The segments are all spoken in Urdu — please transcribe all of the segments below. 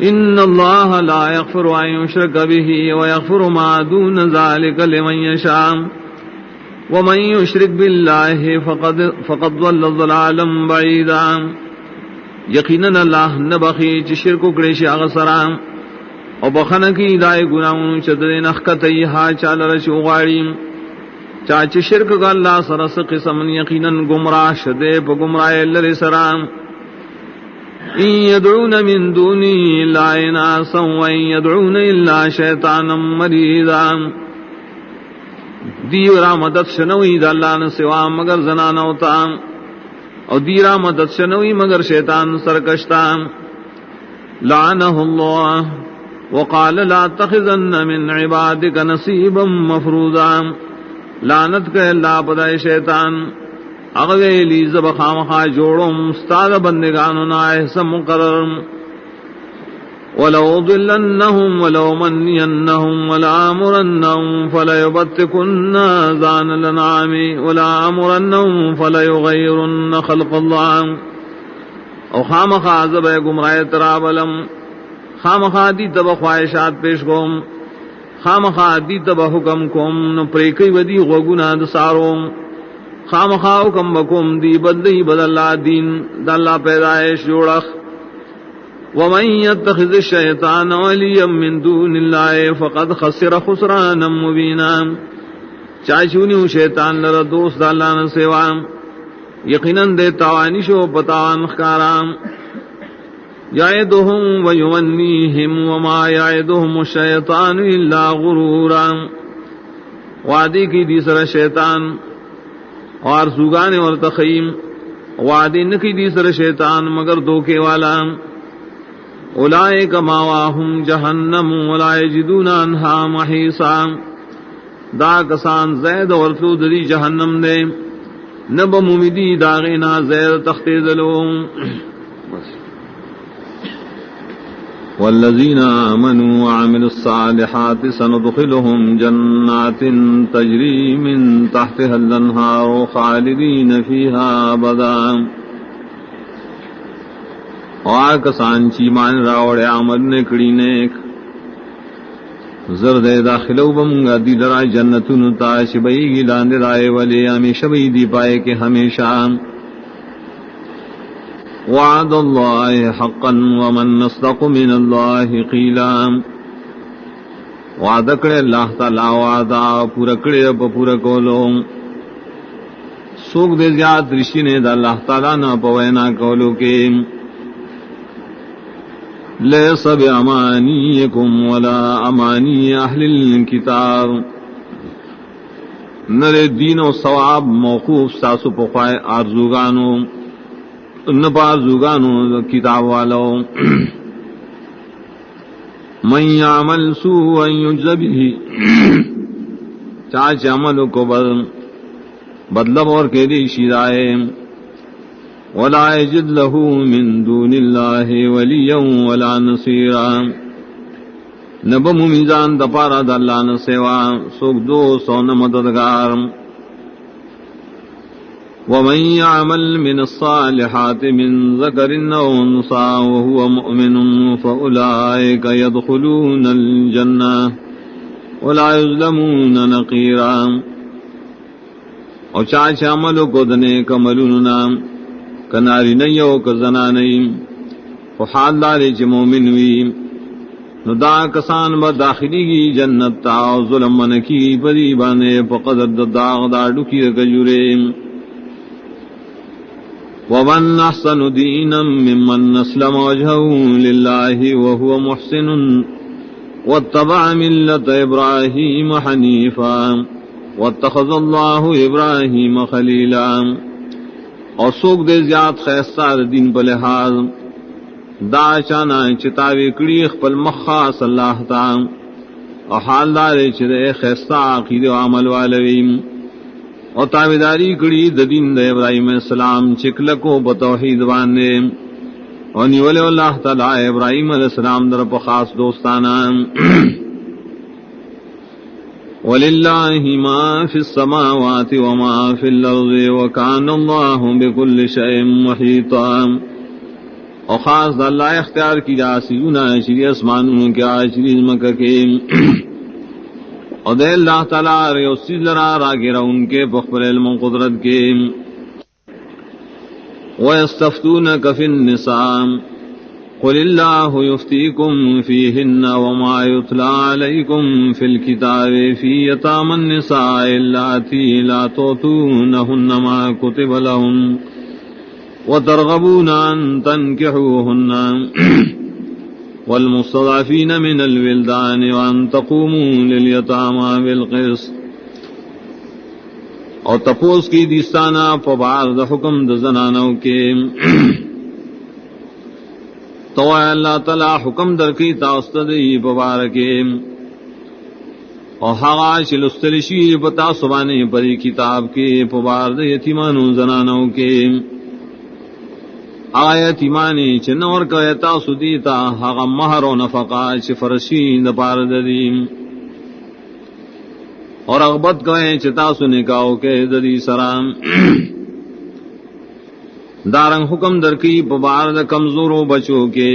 ان اللہ لا یغفر ان یشرک به ویغفر ما دون ذلک لمن یشاء ومن یشرک باللہ فقد ضل ضلالا بعیدا. یقیناً اللہ نہ بخی چ شرک کڑی شی اغسرام او بخنه کی دای گناہوں چدے نخکتی ہا چال رشو غاڑی چاچ شرک کا اللہ سرس قسم یقیناً گمراہ شدے پ گمراہ لری سرام. ان يدعون من دونی الا اناسا وان يدعون الا شیطانا مریدا. دیورا مدد شنوی دا اللہ نے سوا مگر زنانا ہوتا اور دیرا مدد شنوی مگر شیطان سرکشتا. لعنہ اللہ وقال لا تخذن من عبادك نصیبا مفروضا. لعنت کہ اللہ پدائے شیطان اغویلی زب خامخا جوڑم استاد بندگانو نائے مقرر. وَلَأُضِلَّنَّهُمْ وَلَأُمَنِّيَنَّهُمْ وَلَآمُرَنَّهُمْ فَلَيُبَتِّكُنَّ آذَانَ الْأَنْعَامِ وَلَآمُرَنَّهُمْ فَلَيُغَيِّرُنَّ خَلْقَ اللَّهِ. او خامخا زب گمراہ ترابلم خامخا دی تب خواہشات پیش کوم خامخا دی تب حکم کوم نو پریکی ودی غوگنا دساروم خامخا حکم بکوم دی بدلی بدلا دین دلا پیدائش جوڑخ. ومن يتخذ الشیطان ولیا من دون اللہ فقد خسر خسرانا مبینا. چاچونیو شیطان لرا دوست اللہ نہ سوا یقیناً دے تاوانشو پتاوان خکارام. یعدهم ویمنیہم وما یعدهم الشیطان الا غرورا. وعدی کی دیسر شیطان اور سوگانے اور تخیم وعدی نکی دیسر شیطان مگر دھوکے والا. اولئک ماواہم جہنم ولا یجدون عنہا محیصا. دا کسان زید اور تلودری جہنم دے نب ممیدی داغینا زید تختیدلو. والذین آمنوا وعملوا الصالحات سندخلهم جنات تجری من تحتها الانہار خالدین فیہا ابدا. اور کسان چی مان راوڑے عمل نکڑی نیک زرد داخلو بمگا دی درا جنتن تاش بئی گی لاند رائے ولی ہمیشہ بئی دی پائے کہ ہمیشہ. وعد اللہ حقا ومن نصدق من اللہ قیلا. وعد کرے اللہ تعالی وعدہ پورا کرے پورا کولو سوک دے زیاد رشی نے دا اللہ تعالی نا پوینا کولو کے. لیس بامانیکم ولا امانی اہل الکتاب. نرے دین و ثواب موقوف ساسو پخوائے آرزوگانو نپا آرزوگانو کتاب والو. من یعمل سوءا یجز به. چاچ عملو کو بدلب اور کے دی شیرائے. ولا یجد له من دون اللہ ولیا ولا نصیرا. نب میزان دپارا د اللہ نہ سوا سوک دو سو نہ مددگار. ومن يعمل من الصالحات من ذکر او انثى وهو مؤمن فاولئک يدخلون الجنہ ولا يظلمون نقیرا. اور چاچ عملو کو دنے کملون نام کناری نیو کزنا نیم حال دارے چ مومن وی نو دا کسان با داخلی کی جنت تا ظلم منکی پری بانے پقدر داغ دا ڈکی کجورے. ومن احسن دینا ممن اسلم وجهه للہ وهو محسن واتبع ملت ابراہیم حنیفا واتخذ اللہ ابراہیم خلیلا. اور سوک دے زیاد خیستار دین پہ لحاظ دا چانا چتاوی کڑی خپل مخاص اللہ تعالی اور حال دارے چدے خیستا عقید و عمل والویم اور تابداری کڑی دین دے ابراہیم السلام چکلکو بتوحید باندے اور نیولے اللہ تعالی ابراہیم علیہ السلام در پہ خاص دوستانہ. وَلِلَّهِ مَا فِي السَّمَاوَاتِ وَمَا فِي الْأَرْضِ وَكَانَ اللَّهُ بِكُلِّ شَيْءٍ مُحِيطًا. اور خاص دا اللہ اختیار کی جا سیزونا شری اسمانوں کیا شری مکہ کے اور دے اللہ تعالیٰ ریو سیز لرا راگیرہ ان کے بخبر علم و قدرت کے وَيَسْتَفْتُونَكَ فِي النِّسَاءِ قُلِ اللَّهُ يُفْتِيكُمْ فِيهِنَّ وَمَا يُتْلَى عَلَيْكُمْ فِي الْكِتَابِ فِي يَتَامَى النِّسَاءِ اللَّاتِي لَا تُؤْتُونَهُنَّ مَا كُتِبَ لَهُنَّ وَتَرْغَبُونَ أَن تَنكِحُوهُنَّ والمستضعفين من الولدان وأن تقوموا لليتامى بالقسط اور تپوس کی دیستانہ پبار دا حکم دا زنانوں کے تو اللہ تعالی حکم در کی تاستدی پبار کے اور حغاش لستلشی پتا سبانے پری کتاب کے پبار دا یتیمانوں زنانوں کے آیت ایمانی چنور کا تاسو دیتا حغا مہر و نفقا چ فرشی دا پار ددیم اور اغبت کہیں چتاسو نکاو کے ددی سرام دارنگ حکم در کی پبار دا کمزورو بچو کے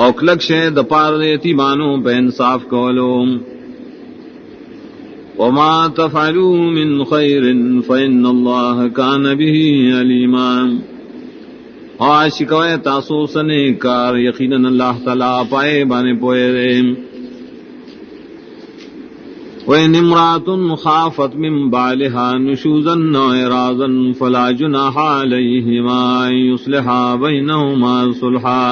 اوکلک شے دا پار یتیمانوں پہ انصاف کولو وما تفعلوا من خير فإن الله كان به عليما عاشقوے تاسو سنے کار یقیناً اللہ تعالیٰ پائے بانے پوئے رے وَإِنِ امْرَأَةٌ خَافَتْ مِن بَعْلِهَا نُشُوزًا أَوْ إِعْرَاضًا فَلَا جُنَاحَ عَلَيْهِمَا أَن يُصْلِحَا بَيْنَهُمَا صُلْحًا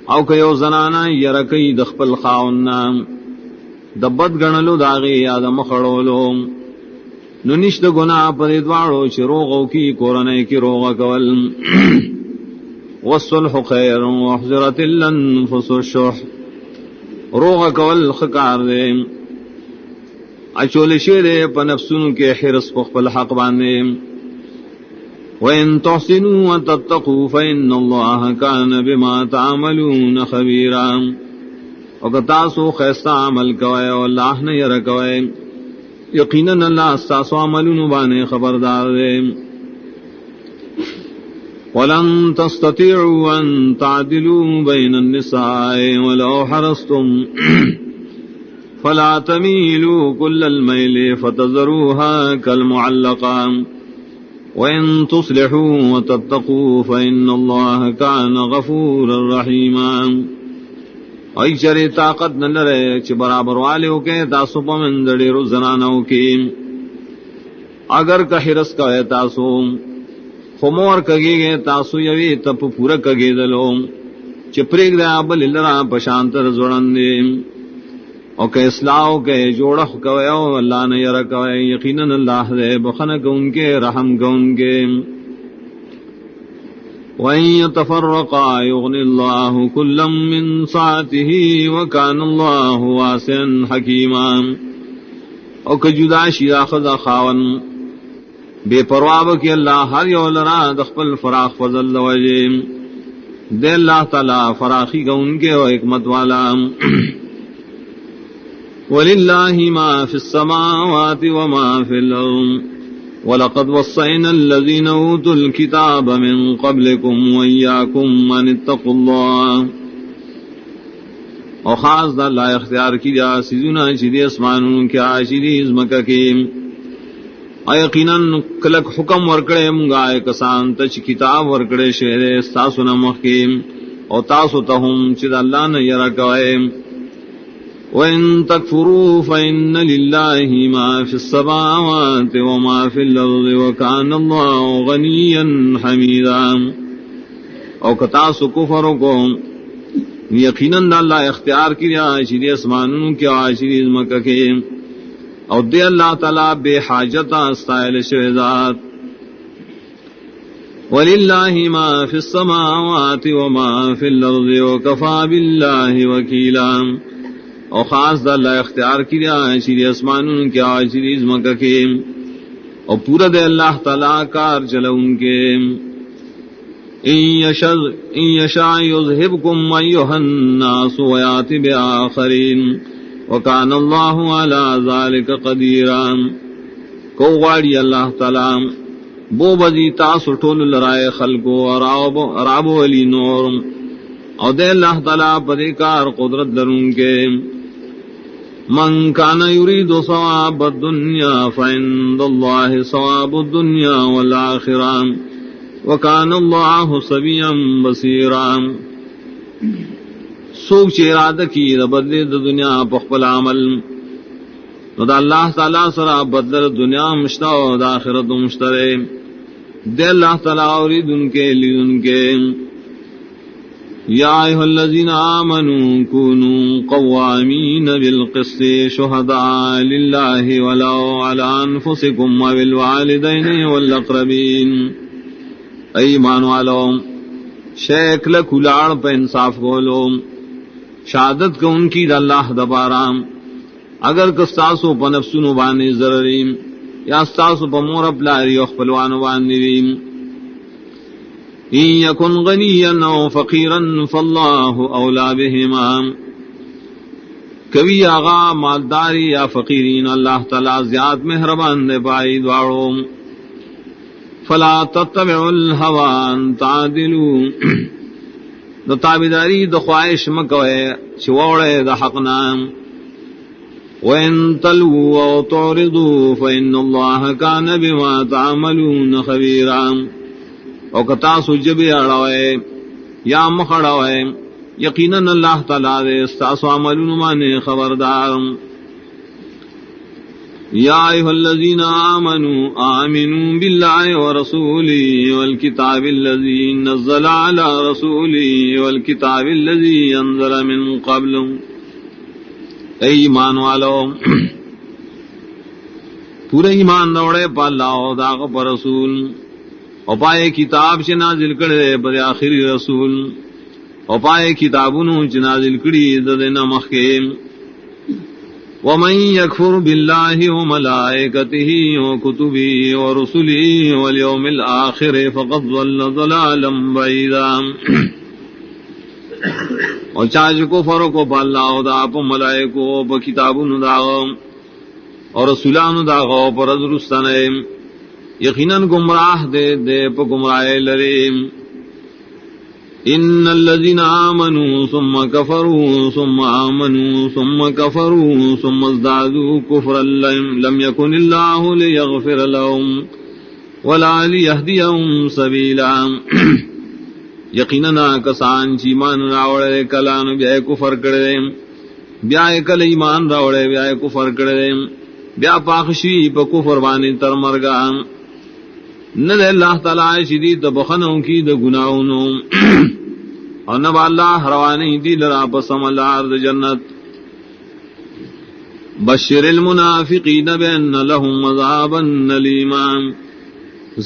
او کيو زنانا يرکی دخپل خاوننا دبت گنلو داغی یاد مخڑولو ننش دا گناہ پر ادوارو چی روغو کی کورنے کی روغا کول والصلح خیر وحضرت الانفس الشح روغا کول خکار دے اچول شیرے پا نفسونو کے حرس پخپل حق باندے وَإِن تُحْسِنُوا وَتَتَّقُوا فَإِنَّ اللَّهَ كَانَ بِمَا تَعْمَلُونَ خَبِيرًا اور تاسو خیستہ عمل کوئے اور اللہ نے یر کوئے یقیناً اللہ استاسو عملون بانے خبردار دے وَلَن تَسْتَطِيعُوا أَن تَعْدِلُوا بَيْنَ النِّسَاءِ وَلَوْ حَرَصْتُمْ فَلَا تَمِيلُوا كُلَّ الْمَيْلِ فَتَذَرُوهَا كَالْمُعَلَّقَةِ وَإِن تُصْلِحُوا وَتَتَّقُوا فَإِنَّ اللَّهَ كَانَ غَفُورًا رَحِيمًا ای چرے طاقت نہ لرے چ برابر والے ہو کے تاسو پمندڑی رو زنانوں کی اگر کہ حرس کا ہے تاسو خمور کگے گے تاسو یوی تپ پورا کگے دلو چپریک دے ابل لرا پشانتر زڑن دے او کہ اصلاح کے جوڑخ کوے او اللہ نے یر کوے یقیناً اللہ دے بخنک ان کے رحم کو ان کے وَإِن يَتَفَرَّقَا يُغْنِ اللَّهُ كُلًّا مِّن سَعَتِهِ وَكَانَ اللَّهُ وَاسِعًا حَكِيمًا او کہ جدا شیا خدا خاون بے پرواہ کی اللہ ہر یو لرا دخپل فراخ فضل وجے دے اللہ تعالی فراخی کا ان کے و حکمت والا وَلِلَّهِ مَا فِي السَّمَاوَاتِ وَمَا فِي الْأَرْضِ وَلَقَدْ وَصَّيْنَا الَّذِينَ أُوتُوا الْكِتَابَ مِنْ قَبْلِكُمْ وَإِيَّاكُمْ أَنِ اتَّقُوا اللَّهَ اور خاص دا اللہ اختیار کی جا سیزونا چیدی اسمانوں کیا چیدی ازمکہ کی یقیناً کلک حکم ورکڑے منگائے کسان تچ کتاب ورکڑے شہرے ستاسو نمخ کی اور تاسو تہم چید اللہ نے یرا کوئے وَإِن تَكْفُرُوا فَإِنَّ لِلَّهِ مَا فِي السَّمَاوَاتِ وَمَا فِي الْأَرْضِ وَكَانَ اللَّهُ غَنِيًّا حَمِيدًا اور کتاسو کفروں کو یقیناً اللہ اختیار کی جائے چیدی اسمانوں کی آشری ازمکہ کے اور دے اللہ تعالیٰ بے حاجتہ استائل شہزاد وَلِلَّهِ مَا فِي السَّمَاوَاتِ وَمَا فِي الْأَرْضِ وَكَفَى بِاللَّهِ وَكِيلًا اور خاص دا اللہ اختیار کی جائے چیدی اسمانوں کی آشری ازمکہ کے اور پورا دے اللہ تعالیٰ کار چلو ان کے إن يشاء يذهبكم أيها الناس ويأتي بآخرين وكان الله على ذلك قديرا کو غاڑی اللہ تعالی بو بدی تاسو ټول لرائے خلقو عراب ولی نور او دے اللہ تعالیٰ پدے کار قدرت درون کے من کان یرید ثواب الدنیا فعند اللہ ثواب الدنیا والآخرہ وکان اللہ سمیعا بصیرا. سوک چے ارادہ کی دا بدلے دا دنیا پخپل عمل نو دا اللہ تعالیٰ سرا بدل دنیا مشتا و دا آخرت مشترے دے اللہ تعالیٰ اورید ان کے لید ان کے. یا ایھا الذین آمنوا کونوا قوامین بالقسط شہداء للہ ولو علی انفسکم وبالوالدین والاقربین. اے ایمان والو شیخ لکھلاڑ پہ انصاف کولو شہادت کو ان کی دا اللہ دبارام اگر کستاسو پا نفسونو بانے ضرریم یا استاسو پا مورب لاری اخپلوانو باندریم. ان یکن غنیا او فقیرا فاللہ اولا بہما. کبھی آغا مالداری یا فقیرین اللہ تعالی زیاد مہربان دے پائی دوارو. فلا تتبعوا الہوى ان تعدلوا دو تابداری دو خواہش مکوئے چوڑے دا حقنا. وَإِن تَلْوُوا أَوْ تُعْرِضُوا فَإِنَّ اللَّهَ كَانَ بِمَا تَعْمَلُونَ خَبِيرًا. او کتاسو جبی اڑوئے یا مخڑوئے یقیناً اللہ تعالیٰ دے استاسو عملون مانے خبردار. یا ایھا الذین آمنوا آمنوا باللہ ورسولہ والکتاب الذی نزل علی رسولہ والکتاب الذی انزل من قبل. اے ایمان والو پورے ایمان روڑے پا اللہ و داغ پر رسول او پائے کتاب چھ نازل کردے پر آخری رسول او پائے کتابونو چھ نازل کردی ددنا مخیم. ومن یکفر باللہ وملائکتہ وکتبہ ورسلہ والیوم الآخر فقد ضل ضلالا بعیدا. اور چاچ کو فرقو پا اللہ و دا پا ملائکو پا کتابونو داغو اور رسولانو داغو پا رضرستانے یقیناً گمراہ دے پا گمراہ لریم. ان الذین آمنوا ثم کفروا ثم آمنوا ثم کفروا ثم ازدادوا کفرا لم یکن اللہ لیغفر لهم ولا لیہدیهم سبیلا. یقیناً کسان چی ایمان راوڑے کلان بیائے کفر کردے بیائے کل ایمان راوڑے بیائے کفر کردے بیا پاخشی پا کفر بانی تر مرگا نہ دے اللہ تعالی شدید بخنوں کی دا گناہونو اور نہ با اللہ روانی دی لرا پسم الارض جنت. بشر المنافقین بین لهم عذابا علیما.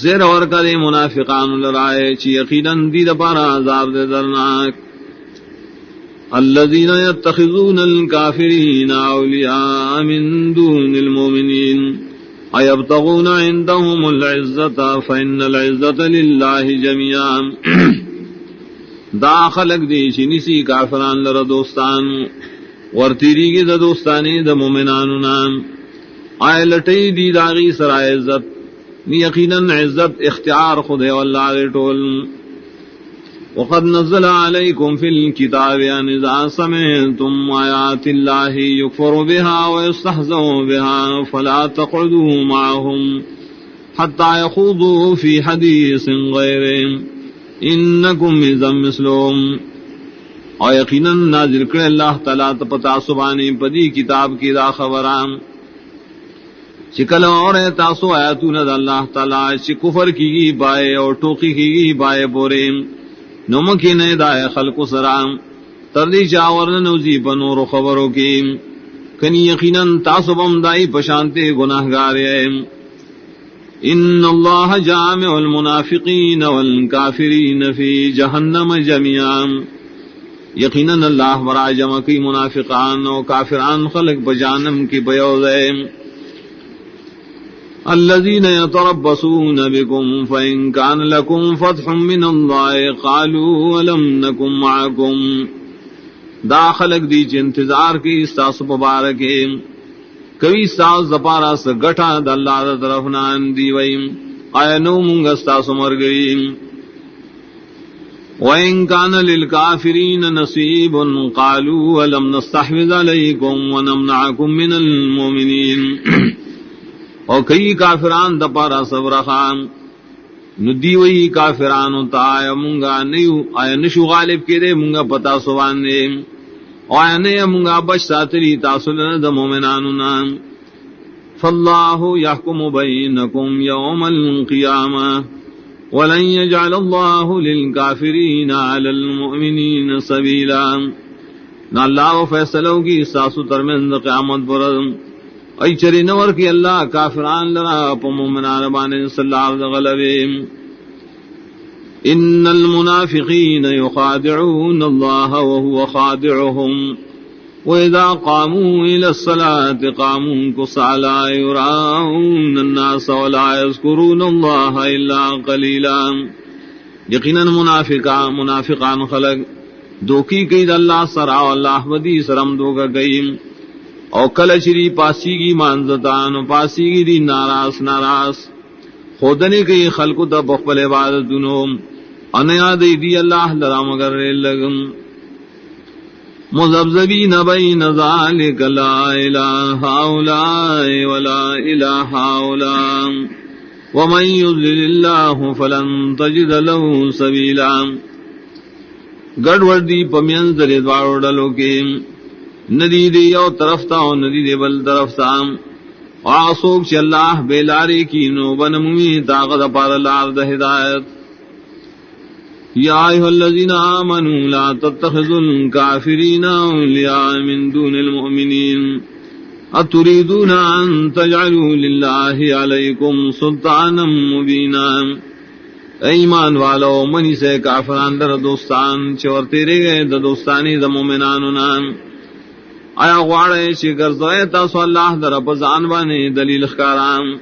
زیر اور کرے منافقان لرائے چی یقیناً دید پارا عذاب دے درناک. الذین یتخذون الکافرین اولیاء من دون المؤمنین ایبتغون عندهم العزت فإن العزت للہ جميعا. دا خلق دی چنیسی کافران لر دوستان ورتیری کی دا دوستانی دا مومنانو نام آئے لٹی دی داغی سرائے عزت نی یقیناً عزت اختیار خود ہے واللہ ٹول. وقد نزل علیکم فی الکتاب ان اذا سمعتم آیات اللہ یکفر بها ویستہزأ بها فلا تقعدوا معهم حتی یخوضوا فی حدیث غیرہ انکم اذا مثلهم. اور یقیناً نازل کرے اللہ تعالیٰ تپتا سبانی پدی کتاب کی دا خبرام چکل اور تاسو آیاتون دا اللہ تعالیٰ چی کفر کی گی بائے اور ٹوکی کی گی بائے بورے نمکی نئے دائے خلق سرام تردی چاورن نوزی پنور خبروں کی کنی یقیناً تاسو بم دائی پشانتے گناہگارے. ان اللہ جامع المنافقین والکافرین فی جہنم جميعا. یقیناً اللہ برا جمع کی منافقان و کافران خلق بجانم کی بیوزے. الذين يتربصون بكم فإن كان لكم فتح من الله قالوا ولم نكن معكم. دا خلق دی چ انتظار کی استاس مبارک کبھی استاس زپارا سے گٹھا د اللہ طرف نان دی ویم آیا نو منگا ستاسو مرگری وَإِن كَانَ لِلْكَافِرِينَ نَصِيبٌ قَالُوا وَلَمْ نَسْتَحْوِذْ عَلَيْكُمْ وَنَمْنَعَكُمْ مِنَ الْمُؤْمِنِينَ اور کئی کافران دپارا صبر خام ندی وہی کافرانو تا آیا منگا نیو آیا نشو غالب کرے منگا پتا سوان دے آیا نیا منگا بچ ساتری تاسلن دا مومنانو نام فاللہ یحکم بینکم یوم القیامہ وَلَن يَجْعَلَ اللَّهُ لِلْكَافِرِينَ عَلَى الْمُؤْمِنِينَ سَبِيلًا نہ اللہ فیصلہ کی ساسو ترمند قیامت پر ای چری نور کی اللہ کافران لرا پا مومنان بانے صلی اللہ علیہ غلبیم ان المنافقین یخادعون اللہ وهو خادعهم وَإِذَا قَامُوا إِلَى الصَّلَاةِ قَامُوا كُسَالَىٰ يُرَاءُونَ النَّاسَ وَلَا يَذْكُرُونَ اللَّهَ إِلَّا قَلِيلًا یقیناً منافقان خلق دوکی کئی اللہ سرا اللہ بدی سرم دوگا گئیم او کلچری پاسی کی مانزتان و پاسی کی دی ناراس خودنے کئی خلق تا بخبل عبادتنو انیا دی اللہ لرا مگر لگم مذبذبین بین ذالک لا الہ هؤلاء ولا الہ هؤلاء ومن یضلل اللہ فلن تجد له سبیلا گڑوڑ دی پمینز در دوارو ڈلو کے ندی دی یو طرف تا و ندی دی بل طرف تا آسوک چی اللہ بیلاری کی نو بنمومی طاقت پار لار دا ہدایت یا ایھا الذین آمنوا لا تتخذوا الکافرین اولیاء من دون المؤمنین اتریدون ان تجعلوا للہ علیکم سلطانا مبینا ایمان والو منی سے کافران در دوستان چور تیرے گئے دا دوستانی دا مومنانو نام آیا غواڑے چی گرزوئے تاسو اللہ در پزان بانے دلیل اخکارام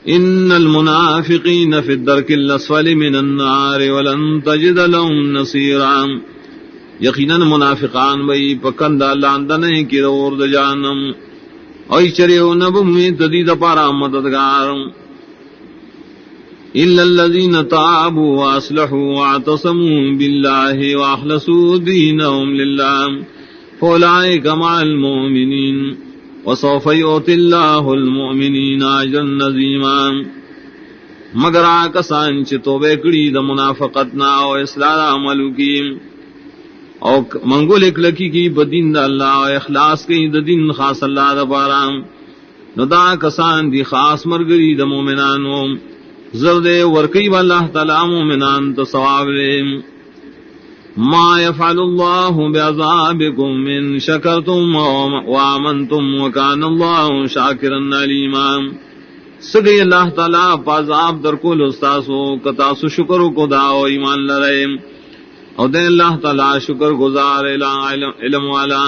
ان المنافقین فی الدرک الاسفل من النار ولن تجد لهم نصیرا یقینا منافقان بئی پکند لاندنے کی رور د جہنم اوی چریو نبمی تدید پارا مددگار الا الذین تابوا واصلحوا واعتصموا باللہ واخلصوا دینهم للہ فاولئک مع المؤمنین وسوف یؤتی اللہ المؤمنین اجرا عظیما مگر آکسان چی توبے کڑی دا منافقتنا او اصلاح عملو کی او منگول اکلکی کی بدین دا اللہ او اخلاص کی دا دین خاص اللہ دا پارام نو دا کسان دی خاص مرگری دا مومنانو زرد ورکی با اللہ تعالی مومنان تو ثواب لے ما يفعل الله بعذابكم من شكرتم وآمنتم وكان الله شاكرا عليما سگئی اللہ تعالی پازاب در کول استاسو کتاسو شکر کو داو ایمان لرائے او دے اللہ تعالی شکر گزار علم والا